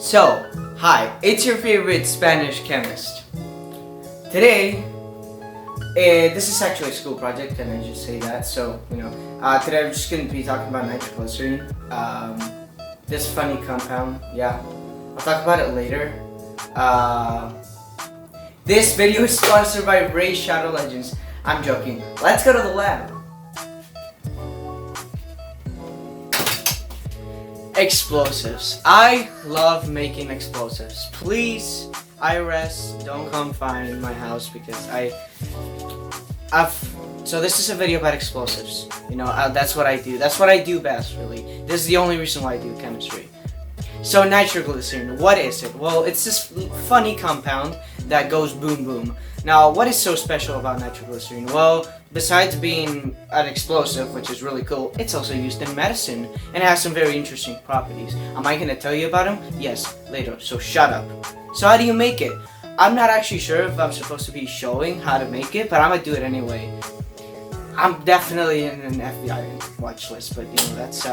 So, hi, it's your favorite Spanish chemist. Today, this is actually a school project, and I just say that, so, today I'm just going to be talking about nitroglycerin, this funny compound, yeah, I'll talk about it later. This video is sponsored by Ray Shadow Legends. I'm joking. Let's go to the lab. Explosives. I love making explosives. Please, IRS, don't come find my house because so this is a video about explosives. That's what I do. That's what I do best, really. This is the only reason why I do chemistry. So nitroglycerin, what is it? Well, it's this funny compound that goes boom boom. Now, what is so special about nitroglycerin? Well, besides being an explosive, which is really cool, it's also used in medicine and it has some very interesting properties. Am I going to tell you about them? Yes, later, so shut up. So how do you make it? I'm not actually sure if I'm supposed to be showing how to make it, but I'm going to do it anyway. I'm definitely in an FBI watch list, but that's,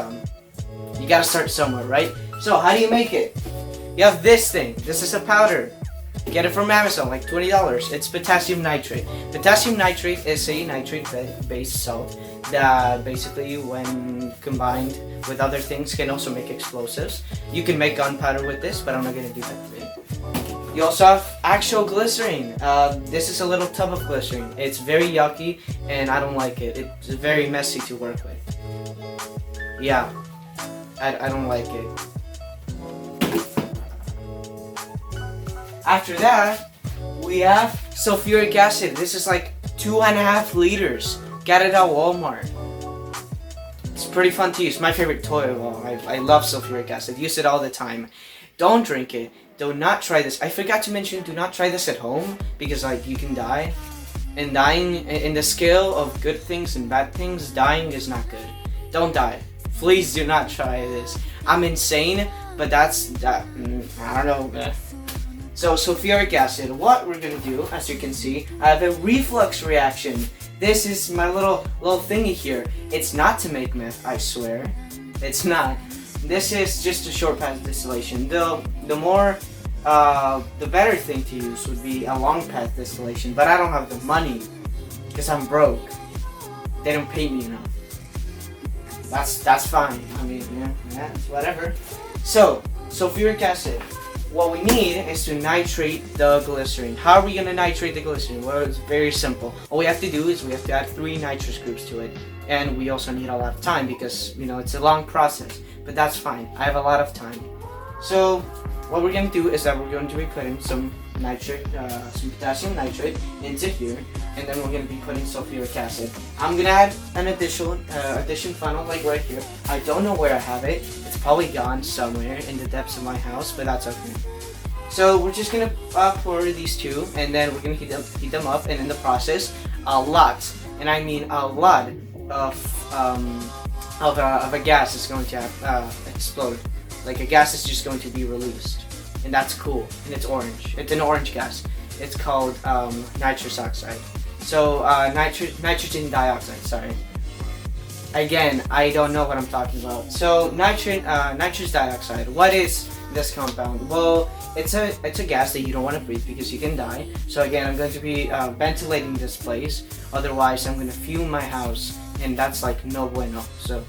you gotta start somewhere, right? So how do you make it? You have this thing. This is a powder. Get it from Amazon, like $20. It's potassium nitrate. Potassium nitrate is a nitrate-based salt that basically, when combined with other things, can also make explosives. You can make gunpowder with this, but I'm not gonna do that today. You also have actual glycerin. This is a little tub of glycerin. It's very yucky, and I don't like it. It's very messy to work with. Yeah, I don't like it. After that, we have sulfuric acid. This is like 2.5 liters. Get it at Walmart. It's pretty fun to use. My favorite toy. Well, I love sulfuric acid. Use it all the time. Don't drink it. Do not try this. I forgot to mention, do not try this at home because you can die. And dying, in the scale of good things and bad things, dying is not good. Don't die. Please do not try this. I'm insane, but that's that. I don't know. So sulfuric acid, what we're gonna do, as you can see, I have a reflux reaction. This is my little thingy here. It's not to make meth, I swear. It's not. This is just a short path distillation. The better thing to use would be a long path distillation, but I don't have the money because I'm broke. They don't pay me enough. That's fine. I mean, yeah, whatever. So sulfuric acid. What we need is to nitrate the glycerin. How are we going to nitrate the glycerin? Well, it's very simple. All we have to do is we have to add 3 nitrous groups to it. And we also need a lot of time because, it's a long process. But that's fine. I have a lot of time. So what we're going to do is that we're going to be putting some potassium nitrate into here. And then we're going to be putting sulfuric acid. I'm going to add an addition funnel like right here. I don't know where I have it. It's probably gone somewhere in the depths of my house, but that's okay. So we're just going to pour these two, and then we're going to heat them up, and in the process, a lot, and I mean a lot of a gas is going to explode. Like a gas is just going to be released. And that's cool, and it's orange. It's an orange gas. It's called nitrous oxide. So nitrogen dioxide. Sorry. Again, I don't know what I'm talking about. So nitrous dioxide. What is this compound? Well, it's a gas that you don't want to breathe because you can die. So again, I'm going to be ventilating this place. Otherwise, I'm going to fume my house, and that's like no bueno. So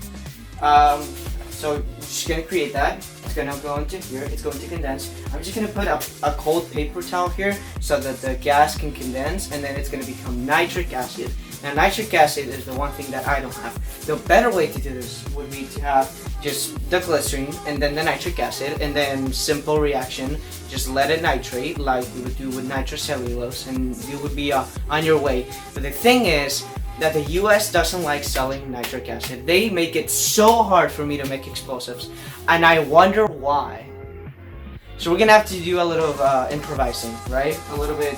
we're just going to create that. It's going to go into here. It's going to condense. I'm just going to put a cold paper towel here so that the gas can condense, and then it's going to become nitric acid. Now, nitric acid is the one thing that I don't have. The better way to do this would be to have just the glycerin and then the nitric acid, and then simple reaction. Just let it nitrate like we would do with nitrocellulose, and you would be on your way. But the thing is that the US doesn't like selling nitric acid. They make it so hard for me to make explosives, and I wonder why. So we're gonna have to do a little improvising, right? A little bit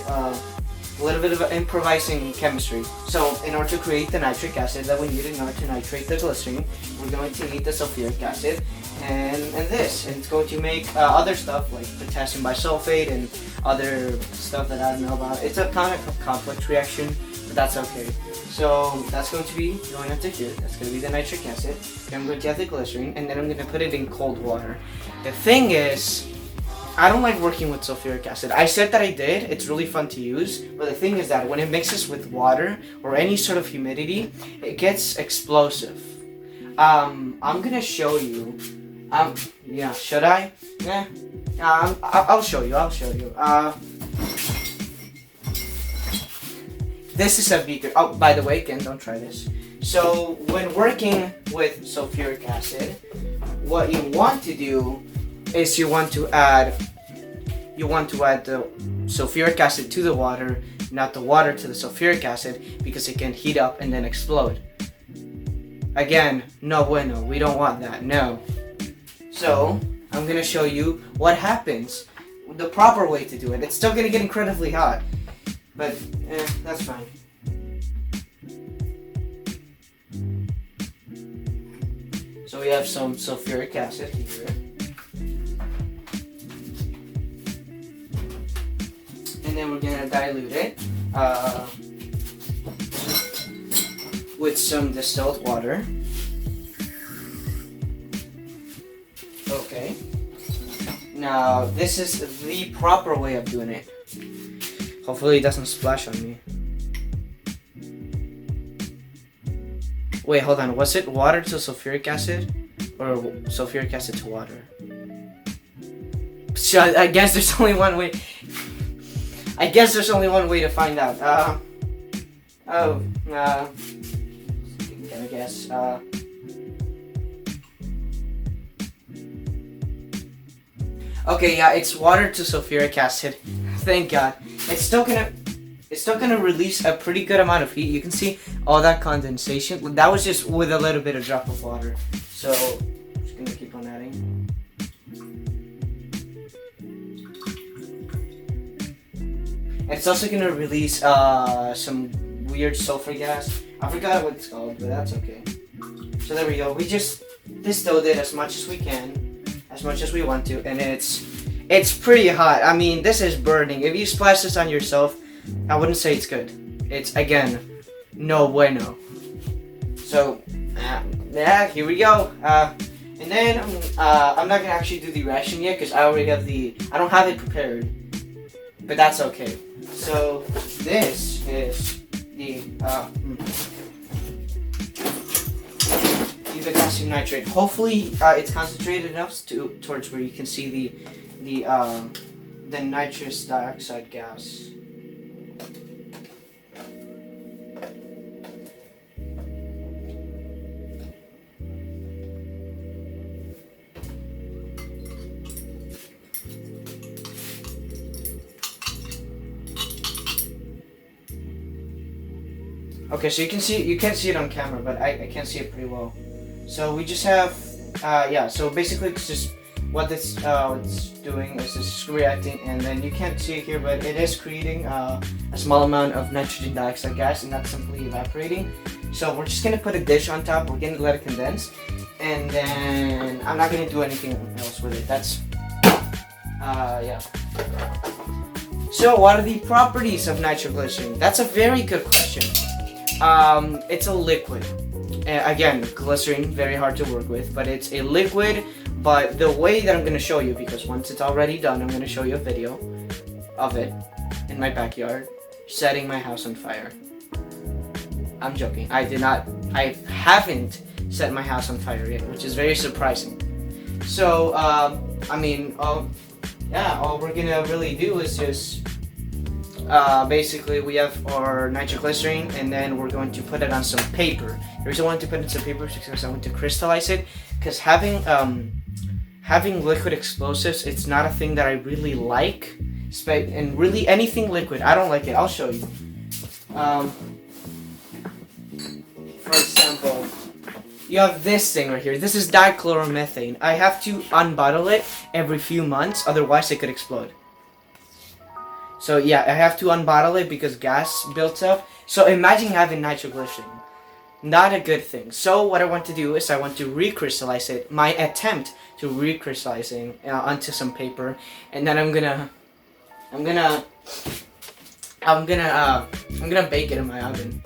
of improvising chemistry. So in order to create the nitric acid that we need in order to nitrate the glycerin, we're going to need the sulfuric acid and this, and it's going to make other stuff like potassium bisulfate and other stuff that I don't know about. It's a kind of complex reaction, but that's okay. So that's going to be going into here. That's going to be the nitric acid. Then I'm going to have the glycerin, and then I'm going to put it in cold water. The thing is, I don't like working with sulfuric acid. I said that I did. It's really fun to use. But the thing is that when it mixes with water or any sort of humidity, it gets explosive. I'm gonna show you. Yeah, should I? Yeah. I'll show you. This is a beaker. Oh, by the way, again, don't try this. So when working with sulfuric acid, what you want to do is you want to add the sulfuric acid to the water, not the water to the sulfuric acid, because it can heat up and then explode. Again, no bueno. We don't want that. No. So I'm gonna show you what happens, the proper way to do it. It's still gonna get incredibly hot, but that's fine. So we have some sulfuric acid here. And then we're gonna dilute it with some distilled water. Okay. Now this is the proper way of doing it. Hopefully it doesn't splash on me. Wait, hold on. Was it water to sulfuric acid or sulfuric acid to water? So I guess there's only one way. I guess there's only one way to find out. I guess. Okay, yeah, it's water to sulfuric acid. Thank God. It's still gonna release a pretty good amount of heat. You can see all that condensation. That was just with a little bit of drop of water. So I'm just gonna keep on adding. And it's also gonna release some weird sulfur gas. I forgot what it's called, but that's okay. So there we go. We just distilled it as much as we can, as much as we want to, and it's pretty hot. I mean, this is burning. If you splash this on yourself, I wouldn't say it's good. It's, again, no bueno. So, yeah, here we go. And then, I'm not gonna actually do the reaction yet, because I already have I don't have it prepared. But that's okay. So, this is the potassium nitrate. Hopefully, it's concentrated enough towards where you can see the nitrous dioxide gas. Okay, so you can't see it on camera, but I can see it pretty well. So we just have, yeah, so basically it's just what it's doing is it's reacting, and then you can't see it here, but it is creating a small amount of nitrogen dioxide gas, and that's simply evaporating. So we're just gonna put a dish on top, we're gonna let it condense, and then I'm not gonna do anything else with it. That's, yeah. So what are the properties of nitroglycerin? That's a very good question. It's a liquid. Again, glycerin, very hard to work with, but it's a liquid. But the way that I'm going to show you, because once it's already done, I'm going to show you a video of it in my backyard, setting my house on fire. I'm joking. I haven't set my house on fire yet, which is very surprising. So, I mean, yeah, all we're going to really do is just, basically we have our nitroglycerin, and then we're going to put it on some paper. The reason I want to put it on some paper is because I want to crystallize it, because having liquid explosives, it's not a thing that I really like, and really anything liquid, I don't like it. I'll show you. For example, you have this thing right here. This is dichloromethane. I have to unbottle it every few months, otherwise it could explode. So yeah, I have to unbottle it because gas builds up. So imagine having nitroglycerin. Not a good thing. So what I want to do is I want to recrystallize it. My attempt to recrystallizing onto some paper, and then I'm gonna bake it in my oven.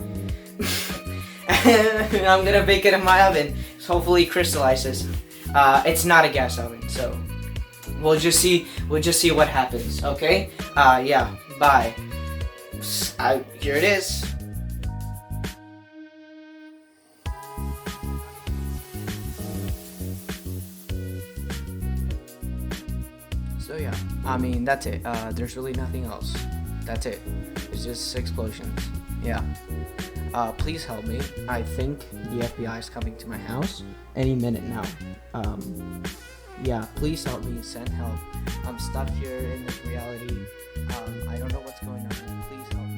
I'm gonna bake it in my oven. So hopefully it crystallizes. It's not a gas oven, so We'll just see what happens. Okay. Yeah. Bye. Here it is. So yeah, I mean that's it. There's really nothing else. That's it. It's just explosions. Yeah. Please help me. I think the FBI is coming to my house any minute now. Yeah, please help me. Send help. I'm stuck here in this reality. I don't know what's going on. Please help me.